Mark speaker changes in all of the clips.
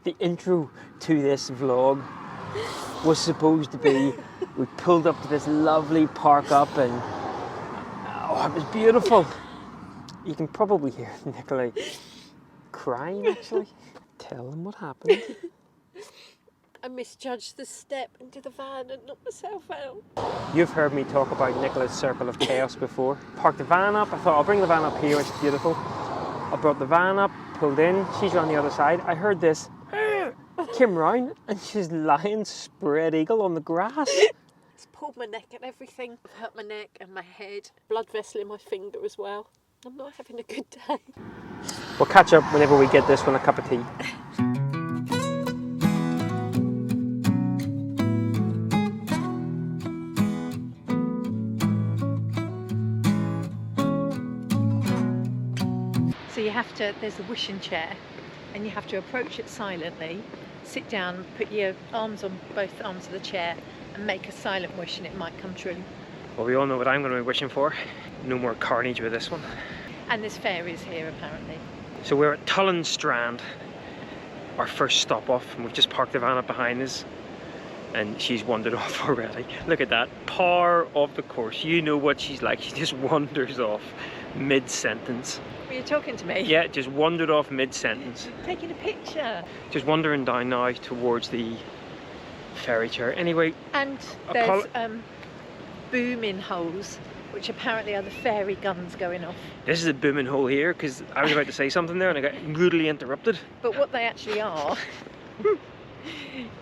Speaker 1: The intro to this vlog was supposed to be, we pulled up to this lovely park up and oh, it was beautiful. You can probably hear Nicola crying actually. Tell them what happened.
Speaker 2: I misjudged the step into the van and knocked myself out.
Speaker 1: You've heard me talk about Nicola's circle of chaos before. Parked the van up, I thought I'll bring the van up here, it's beautiful. I brought the van up, pulled in, she's on the other side. I heard this, came round and she's lying spread eagle on the grass.
Speaker 2: It's pulled my neck and everything. I've hurt my neck and my head. Blood vessel in my finger as well. I'm not having a good day.
Speaker 1: We'll catch up whenever we get this one a cup of tea.
Speaker 2: So you have to, there's a wishing chair and you have to approach it silently, sit down, put your arms on both arms of the chair and make a silent wish and it might come true.
Speaker 1: Well, we all know what I'm going to be wishing for. No more carnage with this one.
Speaker 2: And there's fairies here apparently.
Speaker 1: So we're at Tullen Strand, our first stop off, and we've just parked the van up behind us and she's wandered off already. Look at that, par of the course. You know what she's like, she just wanders off mid-sentence.
Speaker 2: Were you talking to me?
Speaker 1: Yeah, just wandered off mid-sentence.
Speaker 2: Taking a picture.
Speaker 1: Just wandering down now towards the ferry chair. Anyway.
Speaker 2: And there's booming holes, which apparently are the fairy guns going off.
Speaker 1: This is a booming hole here, because I was about to say something there and I got rudely interrupted.
Speaker 2: But what they actually are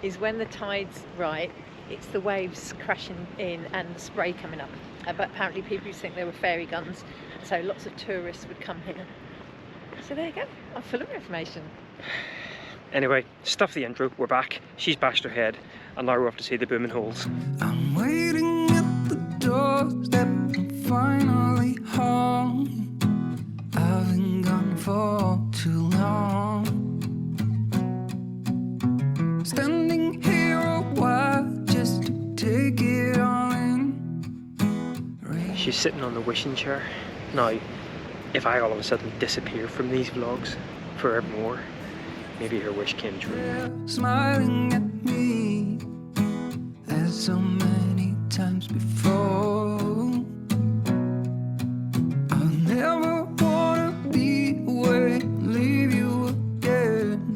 Speaker 2: is when the tide's right, it's the waves crashing in and the spray coming up. But apparently people think they were fairy guns, so lots of tourists would come here. So there you go, I'm full of information.
Speaker 1: Anyway, stuff the intro, we're back. She's bashed her head, and now we're off to see the booming holes.
Speaker 3: I'm waiting at the doorstep, I'm finally home. I've been gone for too long. Standing here a while just to take it all in.
Speaker 1: She's sitting on the wishing chair. Now, if I all of a sudden disappear from these vlogs forevermore, maybe her wish came true.
Speaker 3: Smiling at me as so many times before. I'll never wanna be away, leave you again.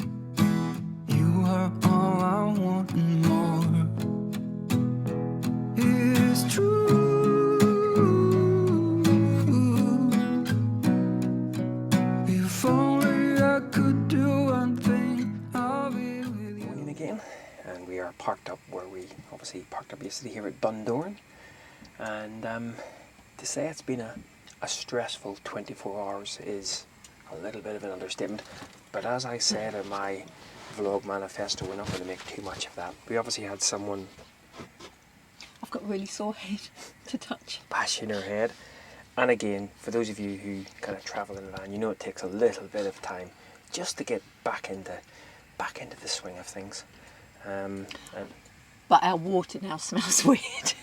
Speaker 3: You are all I want and more. It's true. If only I could do one thing, I'll be with you.
Speaker 1: Morning again, and we are parked up where we obviously parked up yesterday here at Bundoran. And to say it's been a stressful 24 hours is a little bit of an understatement. But as I said in my vlog manifesto, we're not going to make too much of that. We obviously had someone
Speaker 2: I've got a really sore head to touch.
Speaker 1: bashing her head. And again, for those of you who kind of travel in a van, you know it takes a little bit of time just to get back into the swing of things. And
Speaker 2: But our water now smells weird.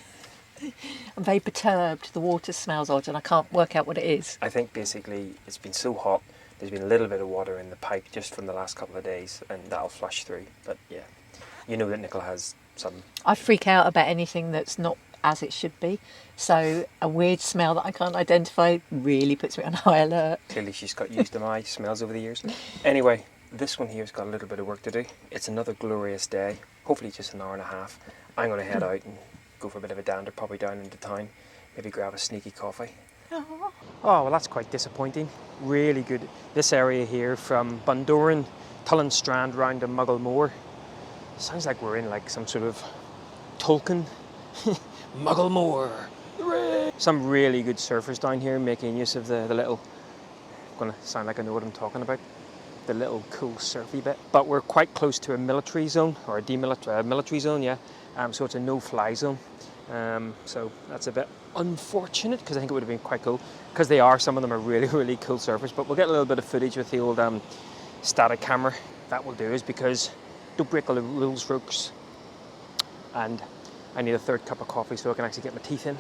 Speaker 2: I'm very perturbed. The water smells odd and I can't work out what it is.
Speaker 1: I think basically it's been so hot, there's been a little bit of water in the pipe just from the last couple of days, and that'll flush through. But yeah, you know that Nicola has some...
Speaker 2: I freak out about anything that's not as it should be. So a weird smell that I can't identify really puts me on high alert.
Speaker 1: Clearly she's got used to my smells over the years. Anyway, this one here's got a little bit of work to do. It's another glorious day, hopefully just an hour and a half. I'm going to head out and go for a bit of a dander, probably down into town, maybe grab a sneaky coffee. Oh, well that's quite disappointing. Really good. This area here from Bundoran, Tullen Strand round to Mugglemore. Sounds like we're in like some sort of Tolkien. Mugglemore. Hooray! Some really good surfers down here making use of the little, I'm going to sound like I know what I'm talking about, the little cool surfy bit. But we're quite close to a military zone, or a military zone, yeah. So it's a no-fly zone. So that's a bit unfortunate, because I think it would have been quite cool, because some of them are really, really cool surfers. But we'll get a little bit of footage with the old static camera. That will do, is because don't break all the rules, folks. And I need a third cup of coffee so I can actually get my teeth in.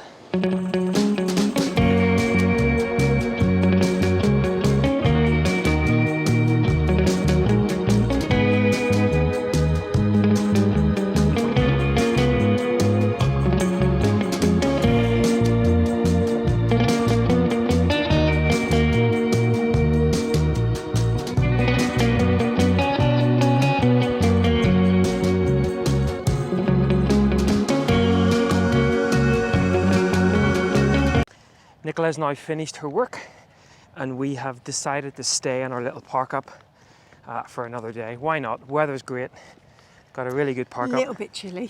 Speaker 1: Nicola has now finished her work and we have decided to stay in our little park up for another day. Why not? Weather's great. Got a really good park
Speaker 2: A
Speaker 1: up.
Speaker 2: little bit chilly.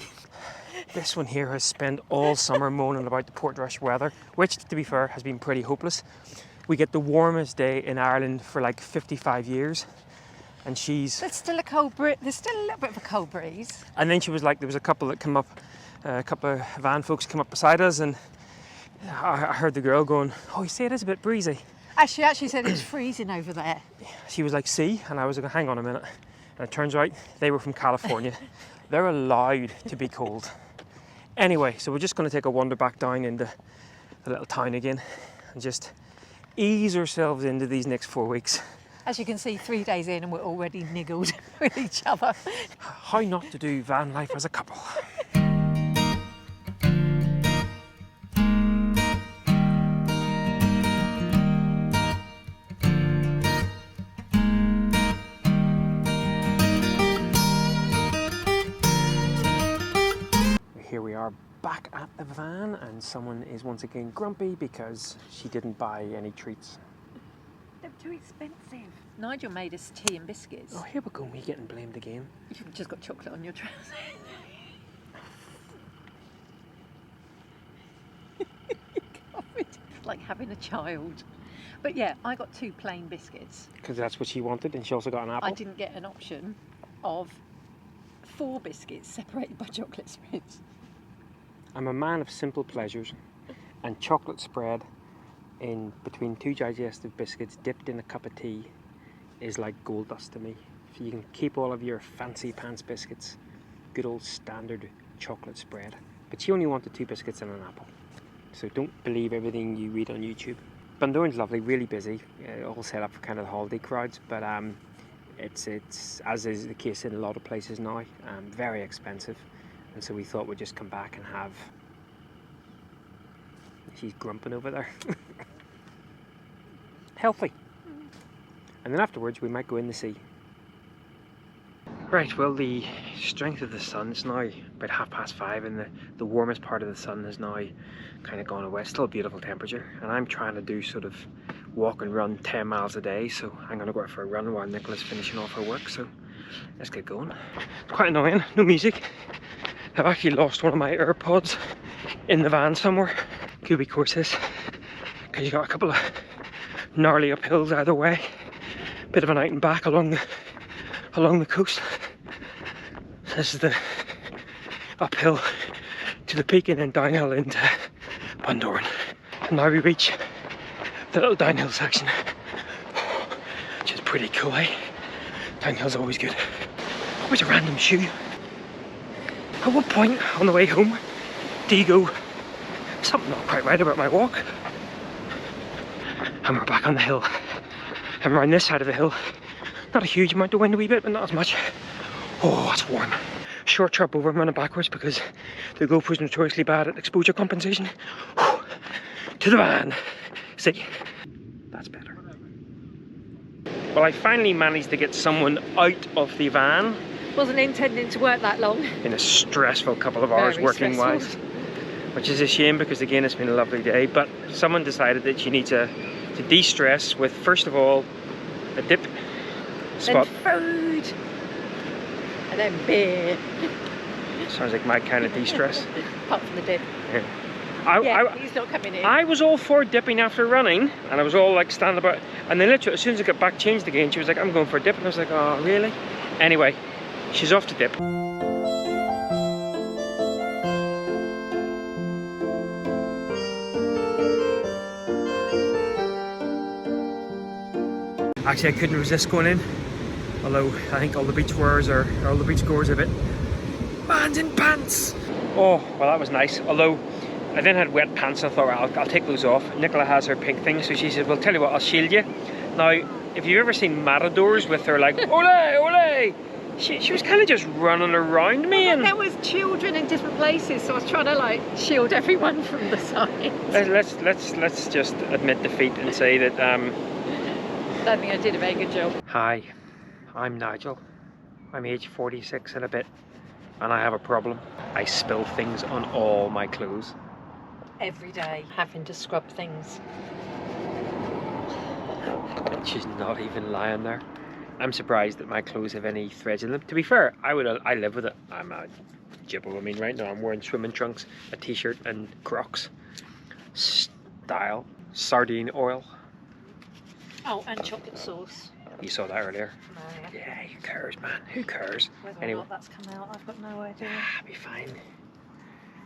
Speaker 1: This one here has spent all summer moaning about the Portrush weather, which, to be fair, has been pretty hopeless. We get the warmest day in Ireland for like 55 years, and she's...
Speaker 2: There's still a cold breeze. There's still a little bit of a cold breeze.
Speaker 1: And then she was like, there was a couple that come up, a couple of van folks come up beside us, and I heard the girl going, "Oh, you see, it is a bit breezy."
Speaker 2: She actually said it was freezing over there.
Speaker 1: She was like, "See?" And I was like, "Hang on a minute." And it turns out they were from California. They're allowed to be cold. Anyway, so we're just going to take a wander back down into the little town again and just ease ourselves into these next 4 weeks.
Speaker 2: As you can see, 3 days in and we're already niggled with each other.
Speaker 1: How not to do van life as a couple. Here we are back at the van and someone is once again grumpy because she didn't buy any treats.
Speaker 2: They're too expensive. Nigel made us tea and biscuits.
Speaker 1: Oh, here we go, me getting blamed again.
Speaker 2: You've just got chocolate on your trousers. Like having a child. But yeah, I got 2 plain biscuits.
Speaker 1: Because that's what she wanted, and she also got an apple.
Speaker 2: I didn't get an option of 4 biscuits separated by chocolate spreads.
Speaker 1: I'm a man of simple pleasures, and chocolate spread in between 2 digestive biscuits dipped in a cup of tea is like gold dust to me. If you can keep all of your fancy pants biscuits, good old standard chocolate spread. But she only wanted 2 biscuits and an apple. So don't believe everything you read on YouTube. Bundoran's lovely, really busy, all set up for kind of the holiday crowds, but it's as is the case in a lot of places now, very expensive. And so we thought we'd just come back and have... She's grumping over there. Healthy. And then afterwards we might go in the sea. Right, well, the strength of the sun is now about 5:30 and the warmest part of the sun has now kind of gone away. Still a beautiful temperature, and I'm trying to do sort of walk and run 10 miles a day, so I'm going to go out for a run while Nicola's finishing off her work, so let's get going. It's quite annoying, no music. I've actually lost one of my AirPods in the van somewhere. Could be courses, because you got a couple of gnarly uphills either way. Bit of an out and back along the coast. This is the uphill to the peak and then downhill into Bundoran. And now we reach the little downhill section, which is pretty cool, eh? Downhill's always good. Always a random shoe. At one point on the way home, do you go, something not quite right about my walk? And we're back on the hill. And we're on this side of the hill. Not a huge amount of wind, a wee bit, but not as much. Oh, it's warm. Short chop over, I'm running backwards because the GoPro's notoriously bad at exposure compensation. To the van. See? That's better. Well, I finally managed to get someone out of the van.
Speaker 2: Wasn't intending to work that long.
Speaker 1: In a stressful couple of hours working wise. Which is a shame because again it's been a lovely day, but someone decided that you need to de-stress with, first of all, a dip spot.
Speaker 2: Then food. And then beer.
Speaker 1: Sounds like my kind of de-stress.
Speaker 2: Apart from the dip.
Speaker 1: Yeah.
Speaker 2: He's not coming in.
Speaker 1: I was all for dipping after running, and I was all like standing about, and then literally as soon as I got back changed again, she was like, "I'm going for a dip," and I was like, "Oh, really?" Anyway, she's off to dip. Actually, I couldn't resist going in, although I think all the beach wearers or all the beach goers are a bit man's in pants. Oh, well, that was nice. Although I then had wet pants, and I thought, well, I'll take those off. Nicola has her pink thing, so she said, "Well, tell you what, I'll shield you." Now, if you've ever seen matadors with her like ole ole, she was kind of just running around me, and
Speaker 2: there was children in different places, so I was trying to like shield everyone from the side.
Speaker 1: Let's just admit defeat and say that.
Speaker 2: I don't think I did a very good job.
Speaker 1: Hi, I'm Nigel. I'm age 46 and a bit, and I have a problem. I spill things on all my clothes.
Speaker 2: every day having to scrub things.
Speaker 1: She's not even lying there. I'm surprised that my clothes have any threads in them. To be fair, I live with it. I'm a gibbo. I mean, right now I'm wearing swimming trunks, a t-shirt and Crocs. Style. Sardine oil.
Speaker 2: Oh, and chocolate sauce.
Speaker 1: You saw that earlier.
Speaker 2: No, yeah.
Speaker 1: Yeah, who cares, man? Who cares?
Speaker 2: Whether
Speaker 1: Anyway.
Speaker 2: or not that's come out, I've got no idea.
Speaker 1: I'll be fine.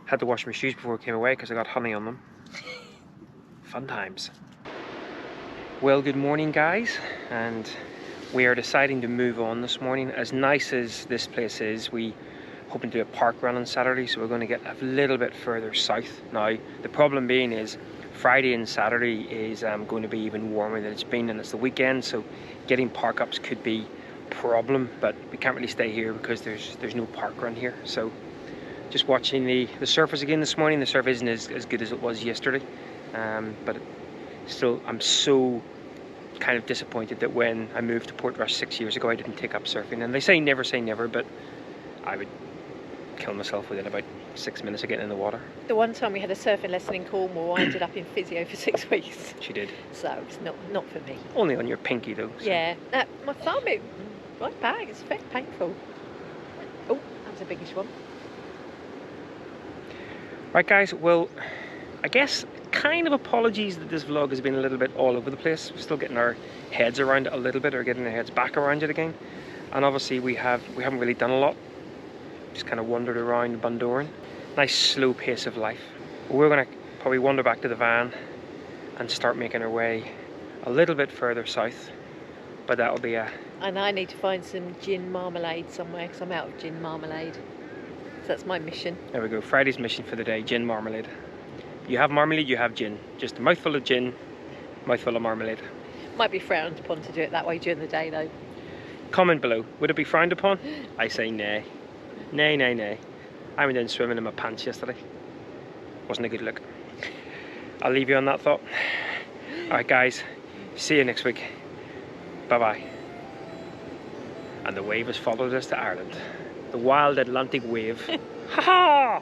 Speaker 1: Had to wash my shoes before I came away because I got honey on them. Fun times. Well, good morning, guys, and we are deciding to move on this morning. As nice as this place is, we hoping to do a park run on Saturday, so we're going to get a little bit further south. Now, the problem being is Friday and Saturday is going to be even warmer than it's been, and it's the weekend, so getting park ups could be a problem, but we can't really stay here because there's no park run here. So just watching the surface again this morning. The surf isn't as good as it was yesterday, but still I'm so kind of disappointed that when I moved to Portrush 6 years ago I didn't take up surfing. And they say never, but I would kill myself within about 6 minutes of getting in the water.
Speaker 2: The one time we had a surfing lesson in Cornwall, I ended up in physio for 6 weeks.
Speaker 1: She did.
Speaker 2: So it's not for me.
Speaker 1: Only on your pinky though. So.
Speaker 2: Yeah, my thumb, right back, it's very painful. Oh, that was a biggish one.
Speaker 1: Right guys, well, I guess kind of apologies that this vlog has been a little bit all over the place. We're still getting our heads around it a little bit, or getting our heads back around it again. And obviously we haven't really done a lot. Just kind of wandered around Bundoran. Nice slow pace of life. But we're going to probably wander back to the van and start making our way a little bit further south. But that'll be a...
Speaker 2: And I need to find some gin marmalade somewhere because I'm out of gin marmalade. So that's my mission.
Speaker 1: There we go, Friday's mission for the day, gin marmalade. You have marmalade, you have gin. Just a mouthful of gin, mouthful of marmalade.
Speaker 2: Might be frowned upon to do it that way during the day though.
Speaker 1: Comment below, would it be frowned upon? I say nay. Nay, nay, nay. I went in swimming in my pants yesterday. Wasn't a good look. I'll leave you on that thought. Alright guys, see you next week. Bye bye. And the wave has followed us to Ireland. The wild Atlantic wave. Ha ha!